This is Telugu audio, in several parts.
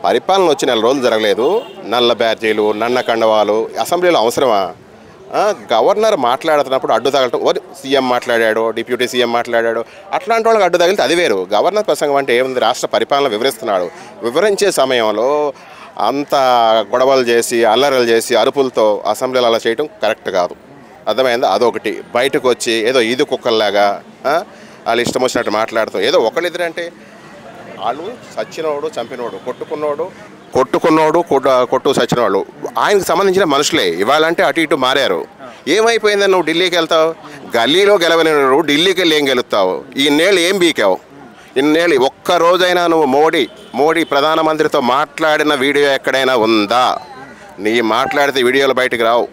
పరిపాలన వచ్చి నెల రోజులు జరగలేదు, నల్ల బ్యాడ్జీలు, నన్న కండవాలు అసెంబ్లీలో అవసరమా? గవర్నర్ మాట్లాడుతున్నప్పుడు అడ్డు తగలటం, సీఎం మాట్లాడాడు, డిప్యూటీ సీఎం మాట్లాడాడు, అట్లాంటి వాళ్ళకి అడ్డు తగిలితే అది వేరు. గవర్నర్ ప్రసంగం అంటే ఏముంది? రాష్ట్ర పరిపాలన వివరిస్తున్నాడు. వివరించే సమయంలో అంత గొడవలు చేసి, అల్లరలు చేసి, అరుపులతో అసెంబ్లీలో అలా చేయటం కరెక్ట్ కాదు. అర్థమైందా? అదొకటి. బయటకు వచ్చి ఏదో ఈదు కుక్కల్లాగా వాళ్ళు ఇష్టం వచ్చినట్టు మాట్లాడుతాం. ఏదో ఒకళ్ళిద్దరంటే వాళ్ళు సచ్చినోడు, చంపినోడు, కొట్టుకున్నోడు కొట్టు సచ్చినవాళ్ళు ఆయనకు సంబంధించిన మనుషులే. ఇవాళంటే అటు ఇటు మారారు. ఏమైపోయిందని నువ్వు ఢిల్లీకి వెళ్తావు? గల్లీలో గెలవలేరు, ఢిల్లీకి వెళ్ళి ఏం గెలుస్తావు? ఇన్నేళ్ళు ఏం బీకావు? ఇన్నేళ్ళు ఒక్కరోజైనా నువ్వు మోడీ ప్రధానమంత్రితో మాట్లాడిన వీడియో ఎక్కడైనా ఉందా? నీ మాట్లాడితే వీడియోలు బయటికి రావు.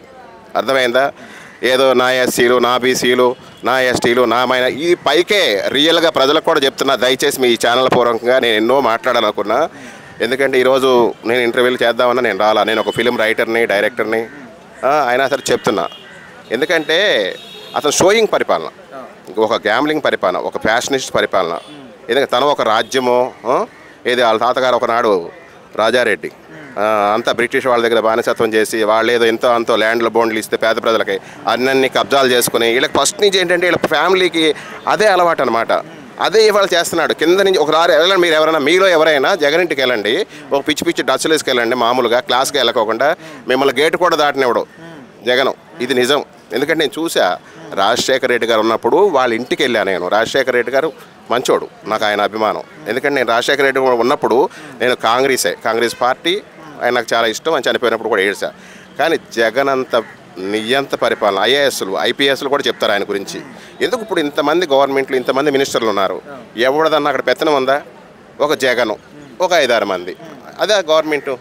అర్థమైందా? ఏదో నా ఎస్సీలు, నా బీసీలు, నా ఎస్టీలు, నా మైన ఈ పైకే రియల్గా ప్రజలకు కూడా చెప్తున్నా. దయచేసి మీ ఛానల్ పూర్వకంగా నేను ఎన్నో మాట్లాడాలనుకున్నా. ఎందుకంటే ఈరోజు నేను ఇంటర్వ్యూలు చేద్దామన్నా నేను రాలా. నేను ఒక ఫిలిం రైటర్ని, డైరెక్టర్ని. అయినా సరే చెప్తున్నా. ఎందుకంటే అతను షోయింగ్ పరిపాలన, ఒక గ్యాంబ్లింగ్ పరిపాలన, ఒక ఫ్యాషనిస్ట్ పరిపాలన. ఎందుకంటే తను ఒక రాజ్యమో ఏది వాళ్ళ తాతగారు ఒకనాడు రాజారెడ్డి అంతా బ్రిటిష్ వాళ్ళ దగ్గర బానిసత్వం చేసి వాళ్ళు ఏదో ఎంతో అంతో ల్యాండ్ల బోండ్లు ఇస్తే పేద ప్రజలకి అన్నీ కబ్జాలు చేసుకుని వీళ్ళకి ఫస్ట్ నుంచి ఏంటంటే వీళ్ళ ఫ్యామిలీకి అదే అలవాటు అనమాట. అదే ఇవాళ చేస్తున్నాడు. కింద నుంచి ఒక వెళ్ళండి, మీరు ఎవరైనా మీలో ఎవరైనా జగన్ ఇంటికి వెళ్ళండి, ఒక పిచ్చి పిచ్చి డచ్లు వేసుకెళ్ళండి, మామూలుగా క్లాస్కి వెళ్ళకోకుండా మిమ్మల్ని గేటు కూడా దాటినివ్వడు జగన్. ఇది నిజం. ఎందుకంటే నేను చూసా, రాజశేఖర రెడ్డి గారు ఉన్నప్పుడు వాళ్ళ ఇంటికి వెళ్ళాను నేను. రాజశేఖర రెడ్డి గారు మంచోడు, నాకు ఆయన అభిమానం. ఎందుకంటే నేను రాజశేఖర రెడ్డి ఉన్నప్పుడు నేను కాంగ్రెస్ పార్టీ ఆయన నాకు చాలా ఇష్టం. అని చనిపోయినప్పుడు కూడా ఏడ్చా. కానీ జగన్ అంత నియంత పరిపాలన, ఐఏఎస్లు, ఐపీఎస్లు కూడా చెప్తారు ఆయన గురించి. ఎందుకు ఇప్పుడు ఇంతమంది గవర్నమెంట్లు, ఇంతమంది మినిస్టర్లు ఉన్నారు, ఎవడదన్నా అక్కడ పెత్తనం ఉందా? ఒక జగను, ఒక 5-6 మంది, అదే గవర్నమెంటు.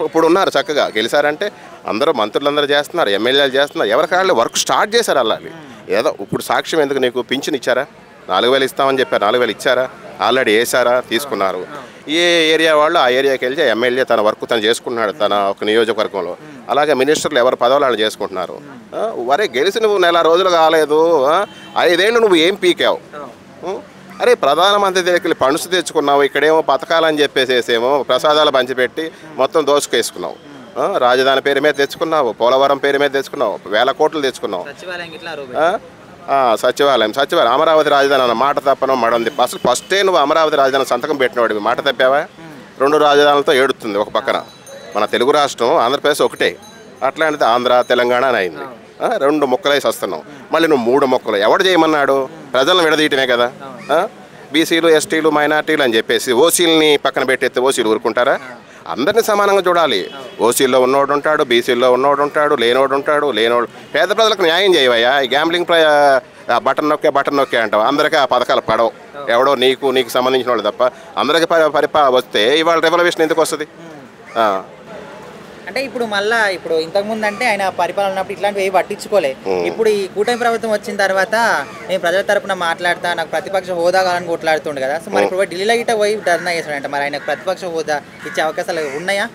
ఇప్పుడు ఉన్నారు చక్కగా గెలిచారంటే అందరూ మంత్రులందరూ చేస్తున్నారు, ఎమ్మెల్యేలు చేస్తున్నారు, ఎవరికి వాళ్ళు వర్క్ స్టార్ట్ చేశారు. అలాగే ఏదో ఇప్పుడు సాక్ష్యం ఎందుకు? నీకు పింఛన్ ఇచ్చారా? 4,000 ఇస్తామని చెప్పారు, 4,000 ఇచ్చారా? ఆల్రెడీ వేసారా? తీసుకున్నారు. ఏ ఏరియా వాళ్ళు ఆ ఏరియాకి వెళ్తే ఎమ్మెల్యే తన వర్క్ తను చేసుకుంటున్నాడు తన ఒక నియోజకవర్గంలో. అలాగే మినిస్టర్లు ఎవరు పదవులు వాళ్ళు చేసుకుంటున్నారు. వరే గెలిచి నువ్వు నెల రోజులు కాలేదు, 5 ఏళ్ళు నువ్వు ఏం పీకావు? అరే ప్రధానమంత్రి దగ్గరికి పణుసు తెచ్చుకున్నావు, ఇక్కడేమో పథకాలని చెప్పేసేమో ప్రసాదాలు పంచిపెట్టి మొత్తం దోసుకేసుకున్నావు. రాజధాని పేరు మీద తెచ్చుకున్నావు, పోలవరం పేరు మీద తెచ్చుకున్నావు, 1000 కోట్లు తెచ్చుకున్నావు. సచివాలయం అమరావతి రాజధాని అన్న మాట తప్పను మడంది. అసలు ఫస్టే నువ్వు అమరావతి రాజధాని సంతకం పెట్టినవాడివి, మాట తప్పావా? 2 రాజధానులతో ఏడుతుంది ఒక పక్కన. మన తెలుగు రాష్ట్రం ఆంధ్రప్రదేశ్ ఒకటే, అట్లాంటిది ఆంధ్ర తెలంగాణ అని అయింది. 2 ముక్కలేసి వస్తున్నావు. మళ్ళీ నువ్వు 3 ముక్కలు ఎవడు చేయమన్నాడు? ప్రజలను విడదీయటమే కదా. బీసీలు, ఎస్టీలు, మైనార్టీలు అని చెప్పేసి ఓసీలని పక్కన పెట్టేస్తే ఓసీలు ఊరుకుంటారా? అందరినీ సమానంగా చూడాలి. ఓసీల్లో ఉన్నోడు ఉంటాడు, బీసీల్లో ఉన్నోడు ఉంటాడు, లేనోడు ఉంటాడు. పేద ప్రజలకు న్యాయం చేయవయ్యా. ఈ గ్యాంబ్లింగ్ బటన్ నొక్కే అంటావు. అందరికీ ఆ పథకాలు పడవు. ఎవడో నీకు సంబంధించిన వాళ్ళు తప్ప అందరికీ వస్తే ఇవాళ రెవల్యూషన్ ఎందుకు వస్తుంది? అంటే ఇప్పుడు ఇంతకుముందు అంటే ఆయన పరిపాలన ఉన్నప్పుడు ఇట్లాంటివి ఏవి పట్టించుకోలే. ఇప్పుడు ఈ కూటమి ప్రభుత్వం వచ్చిన తర్వాత నేను ప్రజల తరపున మాట్లాడతా, నాకు ప్రతిపక్ష హోదా కావాలని కొట్లాడుతుండే కదా. సో మరి ఇప్పుడు ఢిల్లీలో గిట్ట పోయి ధర్నా చేస్తాడంట. మరి ఆయనకు ప్రతిపక్ష హోదా ఇచ్చే అవకాశాలు ఉన్నాయా?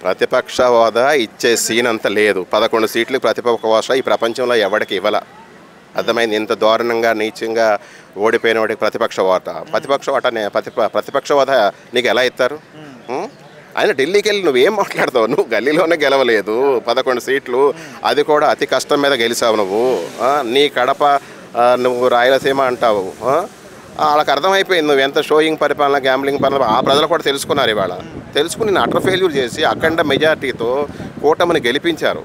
ప్రతిపక్ష హోదా ఇచ్చే సీన్ అంత లేదు. 11 సీట్లు ప్రతిపక్ష హోదా ఈ ప్రపంచంలో ఎవరికి ఇవ్వాల. అర్థమైంది? ఇంత దారుణంగా నీచంగా ఓడిపోయిన వాడికి ప్రతిపక్ష హోదా నీకు ఎలా ఇస్తారు? ఆయన ఢిల్లీకి వెళ్ళి నువ్వేం మాట్లాడతావు? నువ్వు గల్లీలోనే గెలవలేదు, 11 సీట్లు, అది కూడా అతి కష్టం మీద గెలిచావు నువ్వు. నీ కడప నువ్వు రాయలసీమ అంటావు. వాళ్ళకి అర్థమైపోయింది నువ్వు ఎంత షోయింగ్ పరిపాలన, గ్యాంబ్లింగ్ పరిపాలన. ఆ ప్రజలు కూడా తెలుసుకున్నారు. ఇవాళ తెలుసుకుని నేను అటర్ ఫెయిల్యూర్ చేసి అఖండ మెజార్టీతో కూటమిని గెలిపించారు.